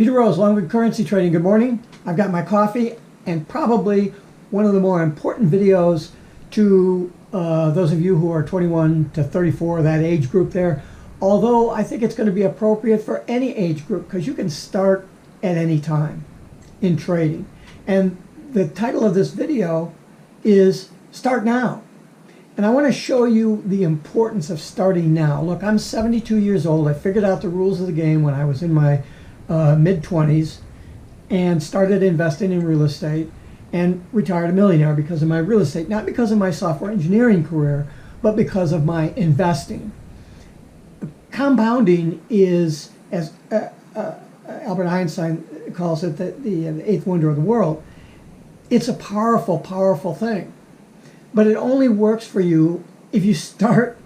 Peter Rose, Longwood Currency Trading. Good morning. I've got my coffee and probably one of the more important videos to those of you who are 21 to 34, that age group there. Although I think it's going to be appropriate for any age group because you can start at any time in trading. And the title of this video is Start Now. And I want to show you the importance of starting now. Look, I'm 72 years old. I figured out the rules of the game when I was in my mid-20s and started investing in real estate and retired a millionaire because of my real estate, not because of my software engineering career, but because of my investing. Compounding is, as Albert Einstein calls it, the eighth wonder of the world. It's a powerful, powerful thing. But it only works for you if you start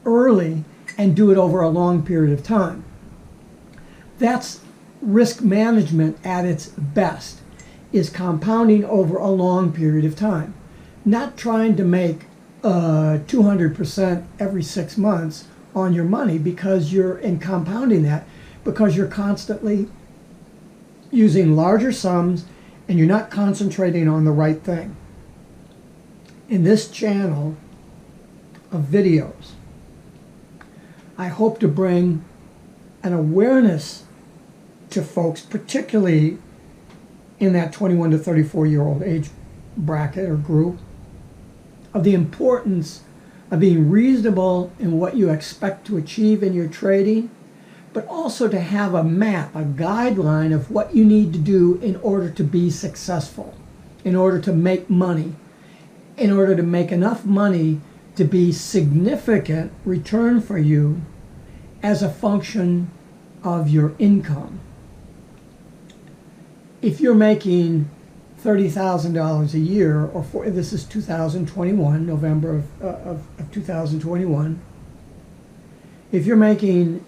early and do it over a long period of time. That's risk management at its best, is compounding over a long period of time. Not trying to make 200% every 6 months on your money because you're in compounding that because you're constantly using larger sums and you're not concentrating on the right thing. In this channel of videos, I hope to bring an awareness to folks, particularly in that 21 to 34-year-old age bracket or group, of the importance of being reasonable in what you expect to achieve in your trading, but also to have a map, a guideline of what you need to do in order to be successful, in order to make money, in order to make enough money to be significant return for you as a function of your income. If you're making $30,000 a year, or this is 2021, November of 2021, if you're making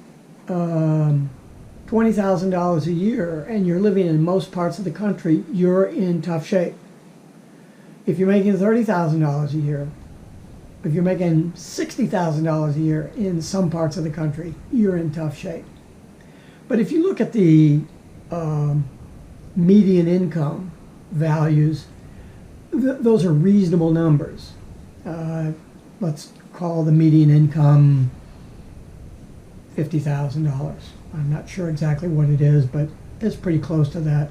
$20,000 a year and you're living in most parts of the country, you're in tough shape. If you're making $30,000 a year, if you're making $60,000 a year in some parts of the country, you're in tough shape. But if you look at the median income values, those are reasonable numbers. Let's call the median income $50,000. I'm not sure exactly what it is, but it's pretty close to that.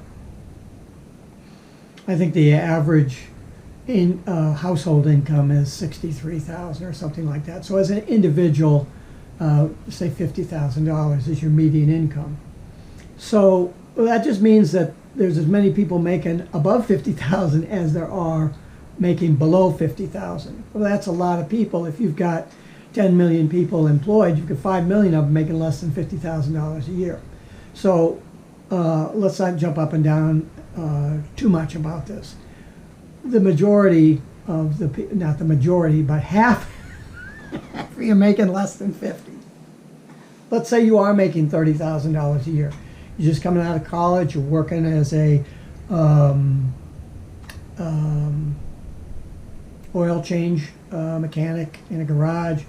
I think the average household income is $63,000 or something like that. So as an individual, say $50,000 is your median income. So that just means that there's as many people making above $50,000 as there are making below $50,000. Well, that's a lot of people. If you've got 10 million people employed, you've got 5 million of them making less than $50,000 a year. So let's not jump up and down too much about this. The majority of the people, not the majority, but half of you are making less than 50. Let's say you are making $30,000 a year. You're just coming out of college, you're working as a oil change mechanic in a garage,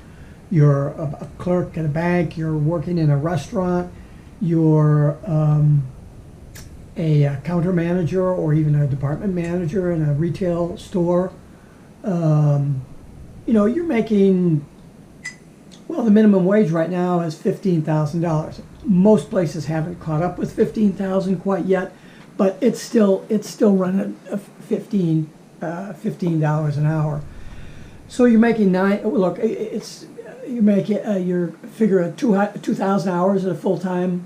you're a clerk at a bank, you're working in a restaurant, you're a counter manager or even a department manager in a retail store. You know, you're making, well, the minimum wage right now is $15,000. Most places haven't caught up with $15,000 quite yet, but it's still running $15 an hour. So you're making look, you make your figure at 2,000 hours at a full-time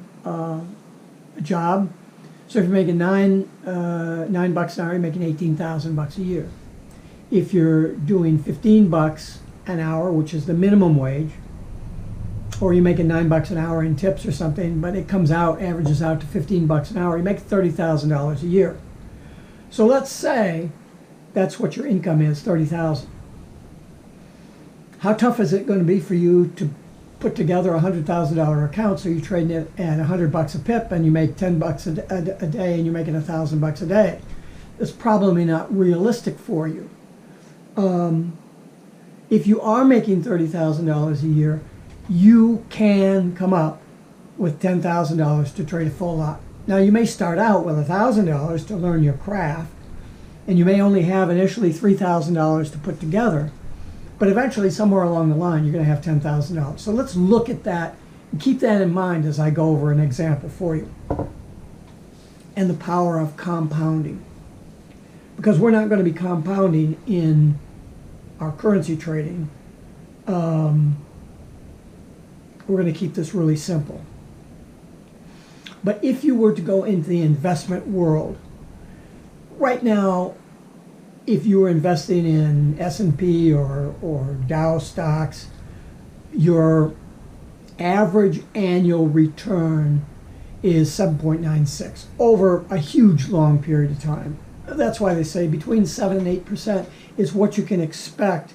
job. So if you're making $9 an hour, you're making $18,000 a year. If you're doing $15 an hour, which is the minimum wage, or you're making $9 an hour in tips or something, but it comes out, averages out to $15 an hour, you make $30,000 a year. So let's say that's what your income is, $30,000. How tough is it going to be for you to put together a $100,000 account so you're trading it at $100 a pip and you make $10 a day and you're making $1,000 a day? It's probably not realistic for you. If you are making $30,000 a year, you can come up with $10,000 to trade a full lot. Now you may start out with $1,000 to learn your craft, and you may only have initially $3,000 to put together, but eventually somewhere along the line you're going to have $10,000. So let's look at that and keep that in mind as I go over an example for you. And the power of compounding. Because we're not going to be compounding in our currency trading. We're going to keep this really simple. But if you were to go into the investment world, right now, if you were investing in S&P or Dow stocks, your average annual return is 7.96 over a huge long period of time. That's why they say between 7 and 8% is what you can expect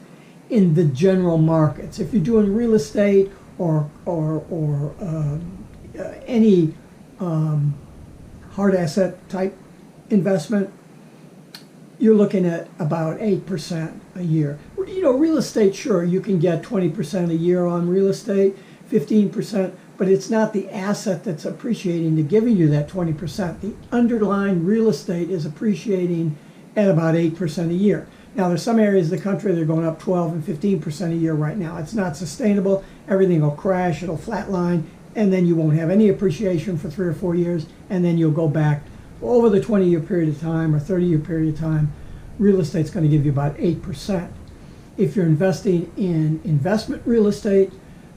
in the general markets. If you're doing real estate or any hard asset type investment, you're looking at about 8% a year. You know, real estate, sure, you can get 20% a year on real estate, 15%, but it's not the asset that's appreciating to giving you that 20%. The underlying real estate is appreciating at about 8% a year. Now, there's some areas of the country that are going up 12 and 15% a year right now. It's not sustainable. Everything will crash, it'll flatline, and then you won't have any appreciation for 3 or 4 years, and then you'll go back. Over the 20-year period of time or 30-year period of time, real estate's going to give you about 8%. If you're investing in investment real estate,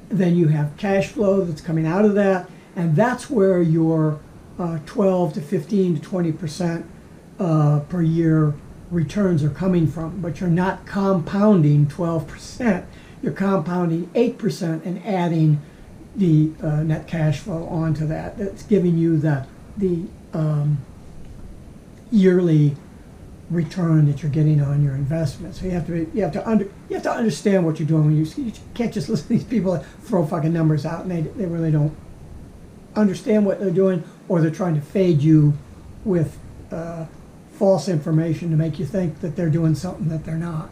then you have cash flow that's coming out of that, and that's where your 12 to 15 to 20% per year returns are coming from. But you're not compounding 12%. You're compounding 8% and adding the net cash flow onto that. That's giving you the yearly return that you're getting on your investment. So you have to understand what you're doing. When you can't just listen to these people that throw fucking numbers out and they really don't understand what they're doing, or they're trying to fade you with false information to make you think that they're doing something that they're not.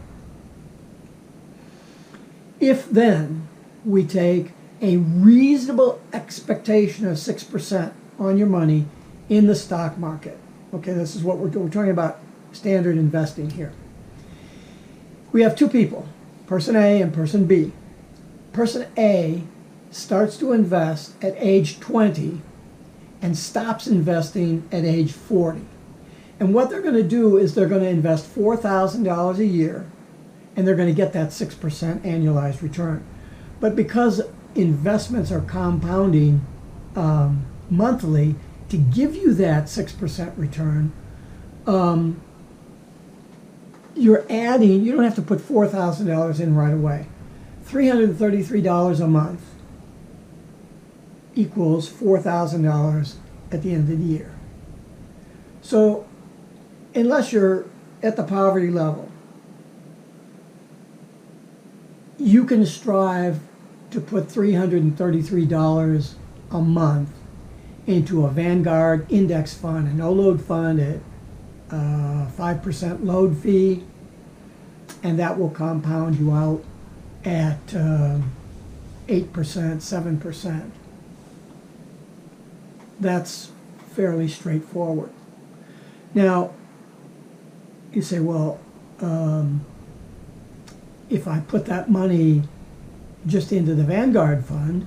If then we take a reasonable expectation of 6% on your money in the stock market, okay, this is what we're talking about, standard investing here. We have two people, person A and person B. Person A starts to invest at age 20 and stops investing at age 40. And what they're going to do is they're going to invest $4,000 a year, and they're going to get that 6% annualized return. But because investments are compounding monthly, to give you that 6% return, you don't have to put $4,000 in right away. $333 a month equals $4,000 at the end of the year. So unless you're at the poverty level, you can strive to put $333 a month into a Vanguard index fund, a no-load fund at 5% load fee, and that will compound you out at 8%, 7%. That's fairly straightforward. Now, you say, well, if I put that money just into the Vanguard fund,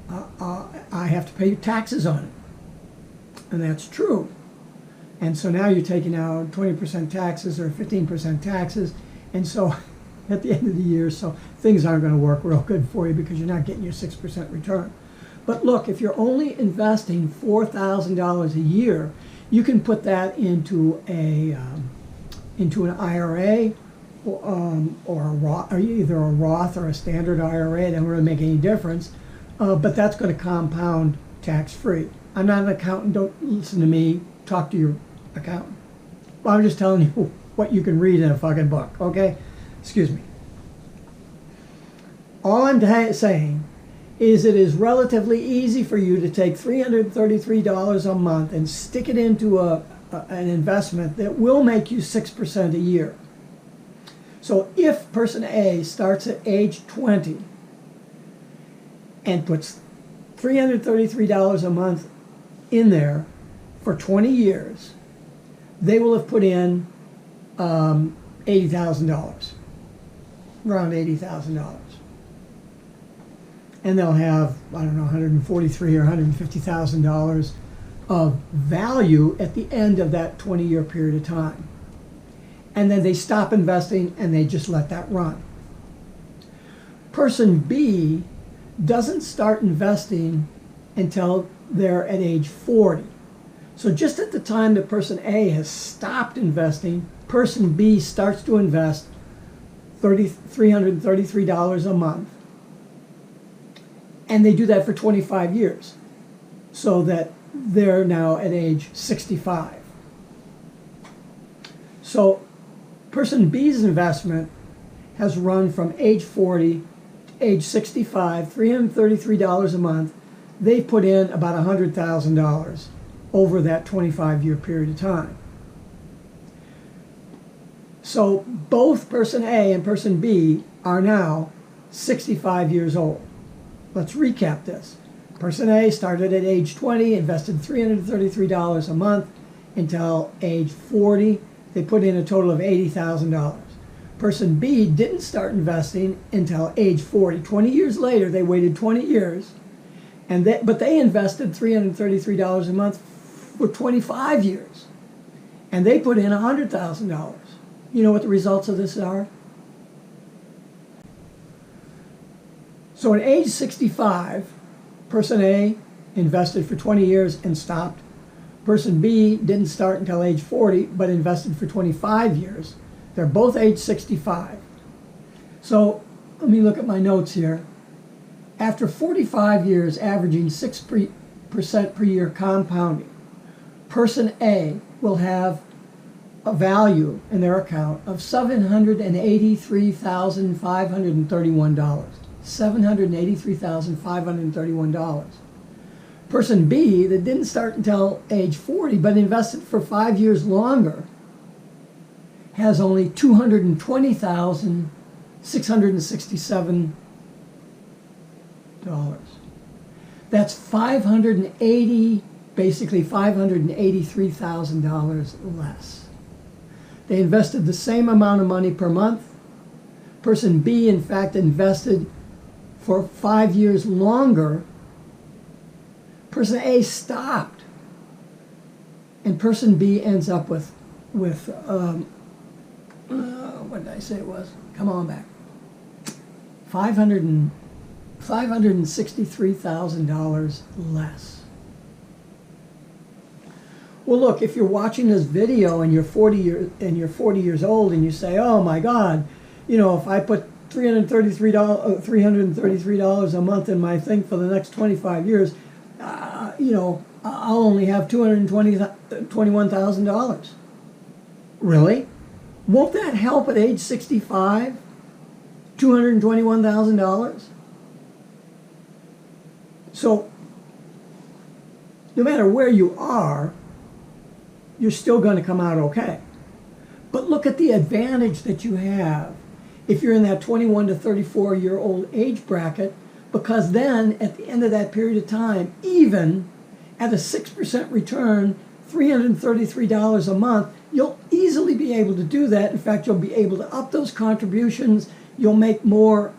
I have to pay taxes on it. And that's true. And so now you're taking out 20% taxes or 15% taxes. And so at the end of the year, so things aren't going to work real good for you because you're not getting your 6% return. But look, if you're only investing $4,000 a year, you can put that into an IRA or a Roth, or either a Roth or a standard IRA. It doesn't really make any difference. But that's going to compound tax-free. I'm not an accountant. Don't listen to me. Talk to your accountant. Well, I'm just telling you what you can read in a fucking book, okay? Excuse me. All I'm saying is it is relatively easy for you to take $333 a month and stick it into an investment that will make you 6% a year. So if person A starts at age 20 and puts $333 a month in there, for 20 years, they will have put in $80,000, around $80,000. And they'll have, I don't know, $143,000 or $150,000 of value at the end of that 20-year period of time. And then they stop investing and they just let that run. Person B doesn't start investing until they're at age 40. So just at the time that person A has stopped investing, person B starts to invest $333 a month. And they do that for 25 years, so that they're now at age 65. So person B's investment has run from age 40 to age 65, $333 a month. They put in about $100,000 over that 25-year period of time. So both person A and person B are now 65 years old. Let's recap this. Person A started at age 20, invested $333 a month until age 40. They put in a total of $80,000. Person B didn't start investing until age 40. 20 years later, they waited 20 years, but they invested $333 a month for 25 years. And they put in $100,000. You know what the results of this are? So at age 65, person A invested for 20 years and stopped. Person B didn't start until age 40, but invested for 25 years. They're both age 65. So let me look at my notes here. After 45 years averaging 6% per year compounding, person A will have a value in their account of $783,531. $783,531. Person B that didn't start until age 40 but invested for 5 years longer has only $220,667. That's basically $583,000 less. They invested the same amount of money per month. Person B, in fact, invested for 5 years longer. Person A stopped, and person B ends up with what did I say it was? Come on back. $563,000 less. Well, look, if you're watching this video and you're 40 years old and you say, "Oh my God, you know, if I put $333 a month in my thing for the next 25 years, you know, I'll only have $221,000. Really? Won't that help at age 65? $221,000? So, no matter where you are, you're still going to come out okay. But look at the advantage that you have if you're in that 21 to 34-year-old age bracket, because then at the end of that period of time, even at a 6% return, $333 a month, you'll easily be able to do that. In fact, you'll be able to up those contributions. You'll make more.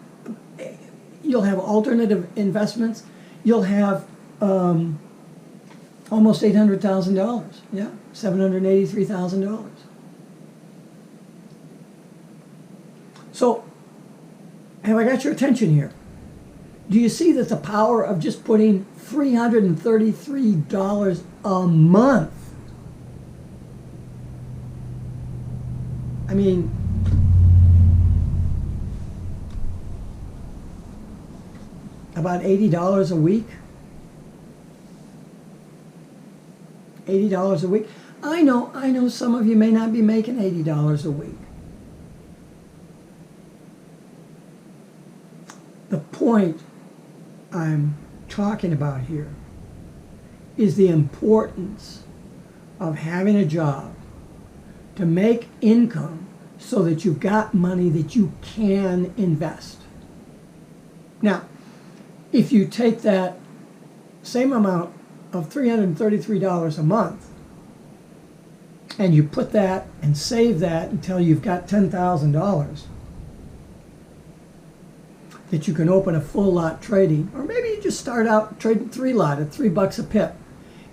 You'll have alternative investments. You'll have almost $800,000. Yeah, $783,000. So, have I got your attention here? Do you see that the power of just putting $333 a month? I mean, about $80 a week? $80 a week? I know some of you may not be making $80 a week. The point I'm talking about here is the importance of having a job to make income so that you've got money that you can invest. Now, if you take that same amount of $333 a month and you put that and save that until you've got $10,000, that you can open a full lot trading, or maybe you just start out trading 3 lot at $3 a pip.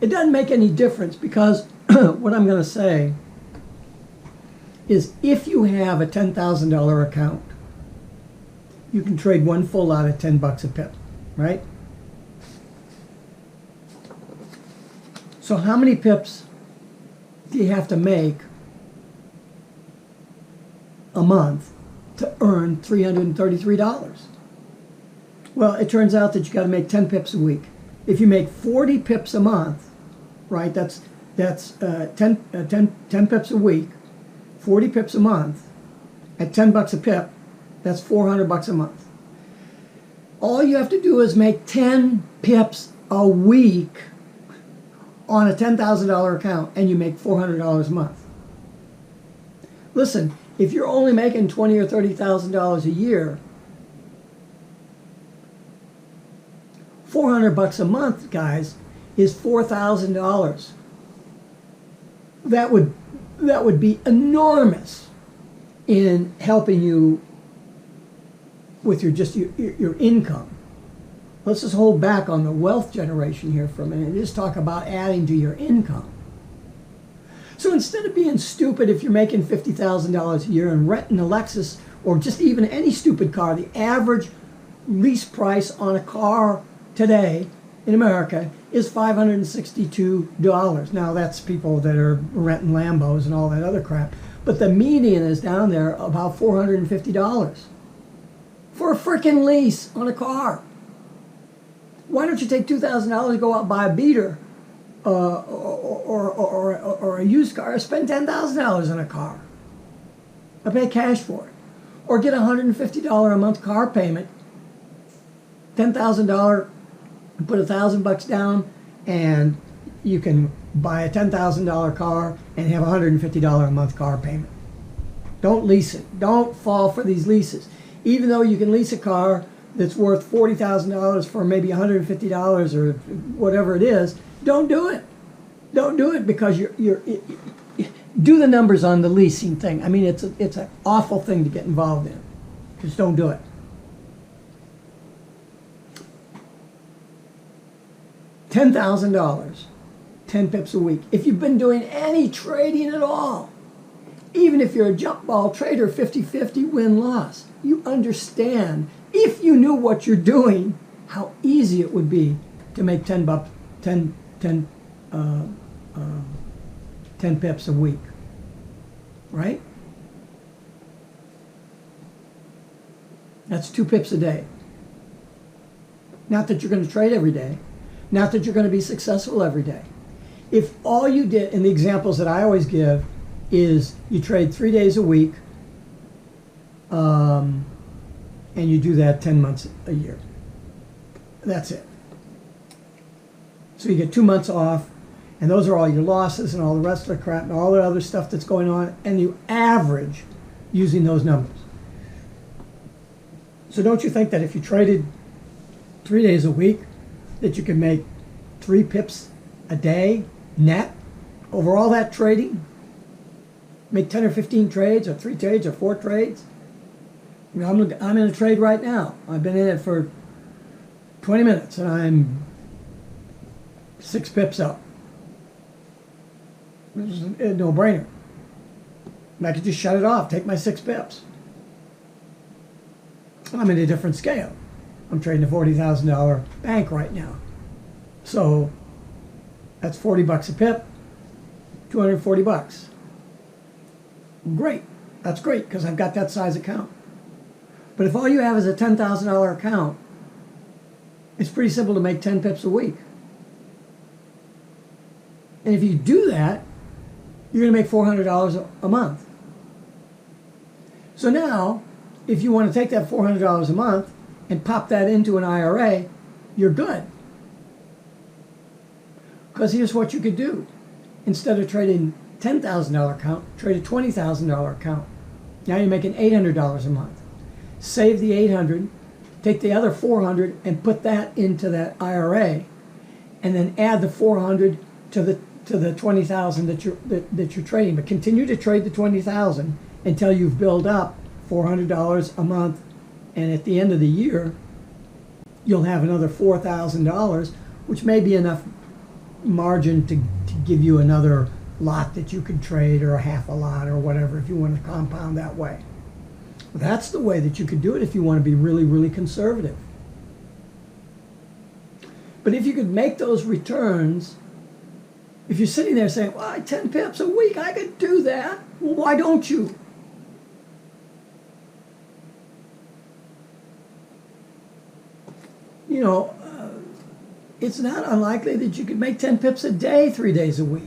It doesn't make any difference, because what I'm going to say is if you have a $10,000 account, you can trade 1 full lot at $10 a pip, right? So how many pips do you have to make a month to earn $333? Well, it turns out that you got to make 10 pips a week. If you make 40 pips a month, right, that's 10 pips a week, 40 pips a month, at $10 a pip, that's $400 a month. All you have to do is make 10 pips a week on a $10,000 account, and you make $400 a month. Listen, if you're only making $20,000 or $30,000 a year, $400 a month, guys, is $4,000. That would be enormous in helping you with your income. Let's just hold back on the wealth generation here for a minute and just talk about adding to your income. So instead of being stupid, if you're making $50,000 a year and renting a Lexus or just even any stupid car, the average lease price on a car today in America is $562. Now that's people that are renting Lambos and all that other crap. But the median is down there about $450 for a freaking lease on a car. Why don't you take $2,000 and go out and buy a beater or a used car, or spend $10,000 on a car? I pay cash for it. Or get a $150 a month car payment, $10,000, put $1,000 down, and you can buy a $10,000 car and have a $150 a month car payment. Don't lease it. Don't fall for these leases. Even though you can lease a car that's worth $40,000 for maybe $150 or whatever it is, don't do it. Don't do it, because do the numbers on the leasing thing. I mean, it's an awful thing to get involved in. Just don't do it. $10,000, 10 pips a week. If you've been doing any trading at all, even if you're a jump ball trader, 50-50 win-loss, you understand, if you knew what you're doing, how easy it would be to make 10 pips a week, right? That's 2 pips a day. Not that you're going to trade every day. Not that you're going to be successful every day. If all you did, and the examples that I always give, is you trade 3 days a week, and you do that 10 months a year. That's it. So you get 2 months off, and those are all your losses and all the rest of the crap and all the other stuff that's going on, and you average using those numbers. So don't you think that if you traded 3 days a week, that you can make 3 pips a day net over all that trading? Make 10 or 15 trades, or 3 trades, or 4 trades? I mean, I'm in a trade right now. I've been in it for 20 minutes, and I'm 6 pips up. This is a no-brainer. I could just shut it off, take my 6 pips. I'm in a different scale. I'm trading a $40,000 bank right now. So that's $40 a pip, $240. Great. That's great, because I've got that size account. But if all you have is a $10,000 account, it's pretty simple to make 10 pips a week. And if you do that, you're going to make $400 a month. So now, if you want to take that $400 a month and pop that into an IRA, you're good. Because here's what you could do. Instead of trading $10,000 account, trade a $20,000 account. Now you're making $800 a month. Save the $800, take the other $400 and put that into that IRA, and then add the $400 to to the 20,000 that you're trading, but continue to trade the 20,000 until you've built up $400 a month, and at the end of the year, you'll have another $4,000, which may be enough margin to give you another lot that you could trade, or a half a lot, or whatever, if you want to compound that way. That's the way that you could do it if you want to be really, really conservative. But if you could make those returns, if you're sitting there saying, well, 10 pips a week, I could do that. Well, why don't you? You know, it's not unlikely that you could make 10 pips a day, 3 days a week.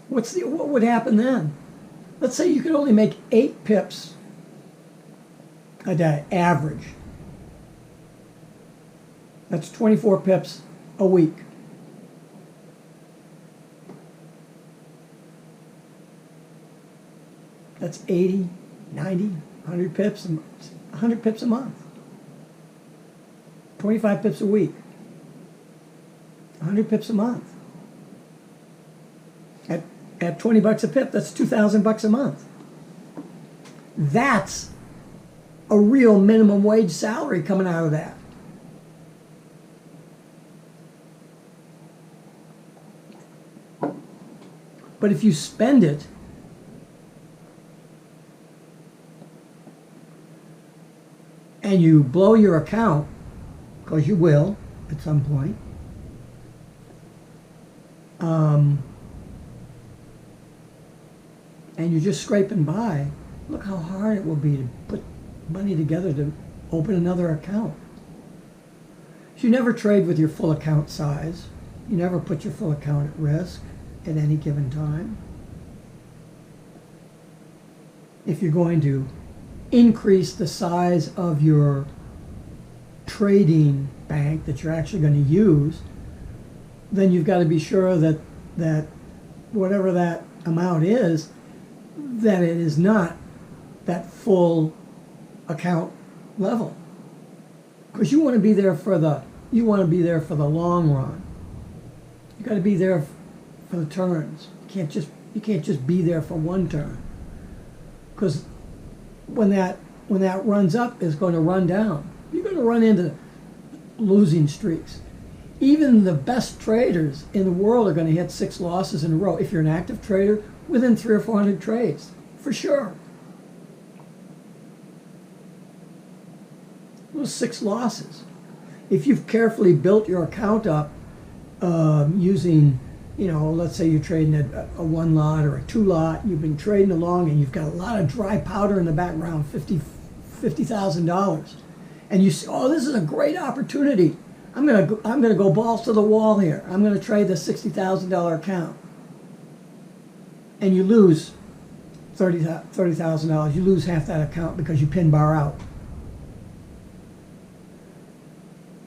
What would happen then? Let's say you could only make 8 pips a day, average. That's 24 pips a week. That's 80, 90, 100 pips, 100 pips a month. 25 pips a week. 100 pips a month. At $20 a pip, that's $2,000 a month. That's a real minimum wage salary coming out of that. But if you spend it and you blow your account, because you will at some point, and you're just scraping by, look how hard it will be to put money together to open another account. So you never trade with your full account size. You never put your full account at risk at any given time. If you're going to increase the size of your trading bank that you're actually going to use, then you've got to be sure that whatever that amount is, that it is not that full account level, because you want to be there for the long run. You got to be there for the turns. You can't just be there for one turn, because when that runs up, it's going to run down. You're going to run into losing streaks. Even the best traders in the world are going to hit 6 losses in a row. If you're an active trader, within 300 or 400 trades, for sure. Those 6 losses. If you've carefully built your account up using, let's say you're trading a 1 lot or a 2 lot, you've been trading along and you've got a lot of dry powder in the background, $50,000, and you say, oh, this is a great opportunity. I'm gonna go balls to the wall here. I'm gonna trade the $60,000 account, and you lose $30,000. You lose half that account because you pin bar out.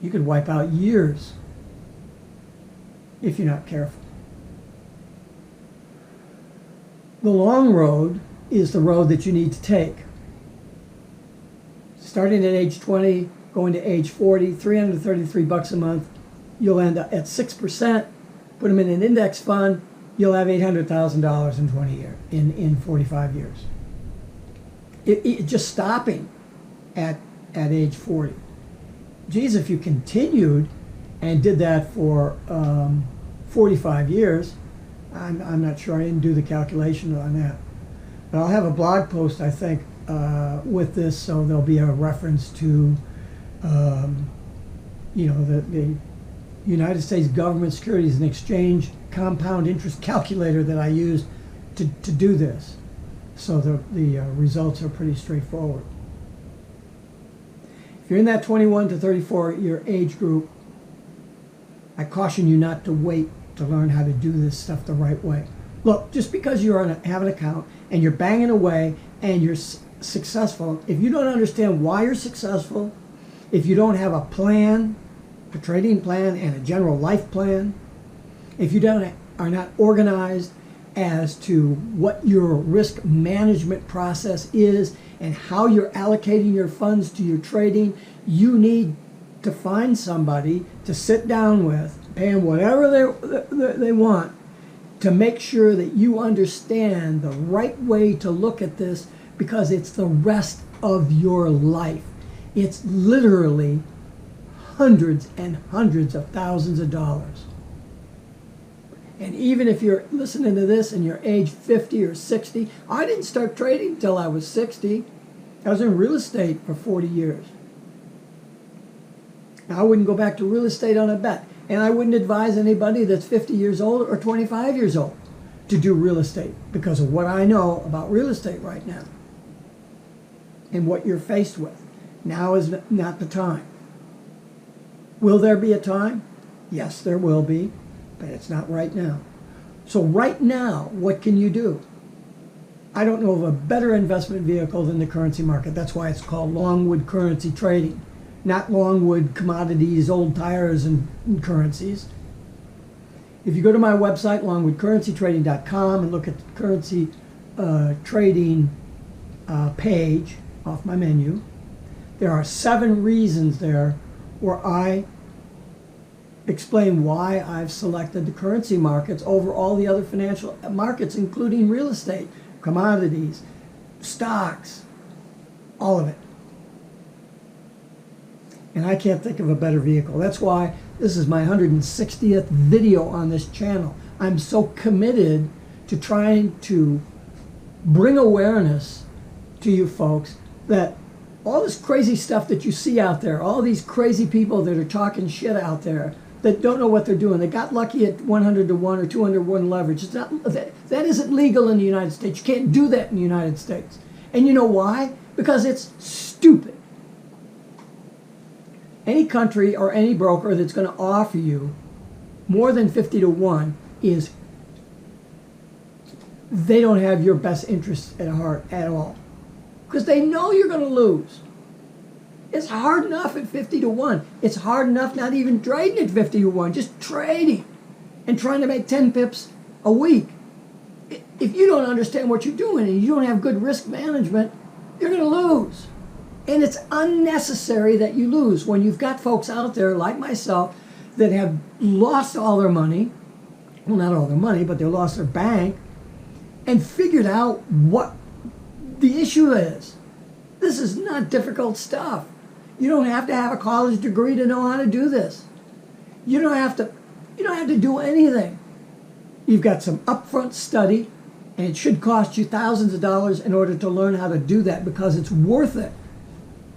You could wipe out years if you're not careful. The long road is the road that you need to take. Starting at age 20, going to age 40, $333 a month, you'll end up at 6%. Put them in an index fund, you'll have $800,000 in 20 years, in 45 years. It just stopping at age 40. Geez, if you continued and did that for 45 years, I'm not sure. I didn't do the calculation on that. But I'll have a blog post, I think, with this, so there'll be a reference to, the United States Government Securities and Exchange compound interest calculator that I used to do this. So the results are pretty straightforward. If you're in that 21 to 34 year age group, I caution you not to wait to learn how to do this stuff the right way. Look, just because you have an account and you're banging away and you're successful, if you don't understand why you're successful, if you don't have a plan, a trading plan and a general life plan, if you are not organized as to what your risk management process is and how you're allocating your funds to your trading, you need to find somebody to sit down with, pay them whatever they want, to make sure that you understand the right way to look at this, because it's the rest of your life. It's literally hundreds and hundreds of thousands of dollars. And even if you're listening to this and you're age 50 or 60, I didn't start trading until I was 60. I was in real estate for 40 years. Now, I wouldn't go back to real estate on a bet. And I wouldn't advise anybody that's 50 years old or 25 years old to do real estate, because of what I know about real estate right now and what you're faced with. Now is not the time. Will there be a time? Yes, there will be, but it's not right now. So right now, what can you do? I don't know of a better investment vehicle than the currency market. That's why it's called Longwood currency trading, not Longwood commodities, old tires, and currencies. If you go to my website, longwoodcurrencytrading.com, and look at the currency trading page off my menu, there are 7 reasons there where I explain why I've selected the currency markets over all the other financial markets, including real estate, commodities, stocks, all of it. And I can't think of a better vehicle. That's why this is my 160th video on this channel. I'm so committed to trying to bring awareness to you folks that all this crazy stuff that you see out there, all these crazy people that are talking shit out there that don't know what they're doing. They got lucky at 100 to 1 or 200 to 1 leverage. It's not, that isn't legal in the United States. You can't do that in the United States. And you know why? Because it's stupid. Any country or any broker that's going to offer you more than 50 to 1 is, they don't have your best interests at heart at all. Because they know you're going to lose. It's hard enough at 50 to 1. It's hard enough not even trading at 50 to 1, just trading and trying to make 10 pips a week. If you don't understand what you're doing and you don't have good risk management, you're going to lose. And it's unnecessary that you lose when you've got folks out there like myself that have lost all their money. Well, not all their money, but they lost their bank and figured out what the issue is. This is not difficult stuff. You don't have to have a college degree to know how to do this. You don't have to do anything. You've got some upfront study, and it should cost you thousands of dollars in order to learn how to do that, because it's worth it.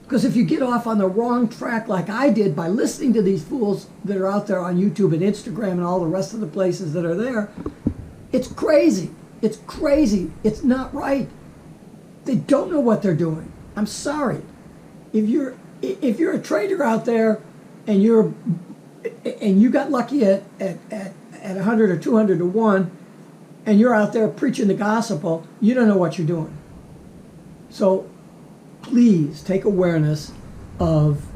Because if you get off on the wrong track like I did by listening to these fools that are out there on YouTube and Instagram and all the rest of the places that are there, it's crazy. It's crazy. It's not right. They don't know what they're doing. I'm sorry. If you're a trader out there and you got lucky at 100 or 200 to 1, and you're out there preaching the gospel, you don't know what you're doing. So please take awareness of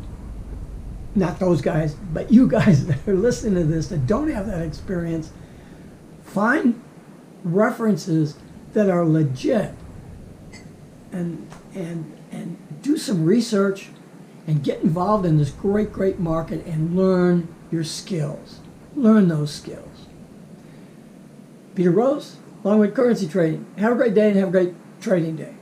not those guys, but you guys that are listening to this that don't have that experience. Find references that are legit and do some research and get involved in this great market and learn your skills. Learn those skills. Peter Rose, Longwood Currency Trading. Have a great day and have a great trading day.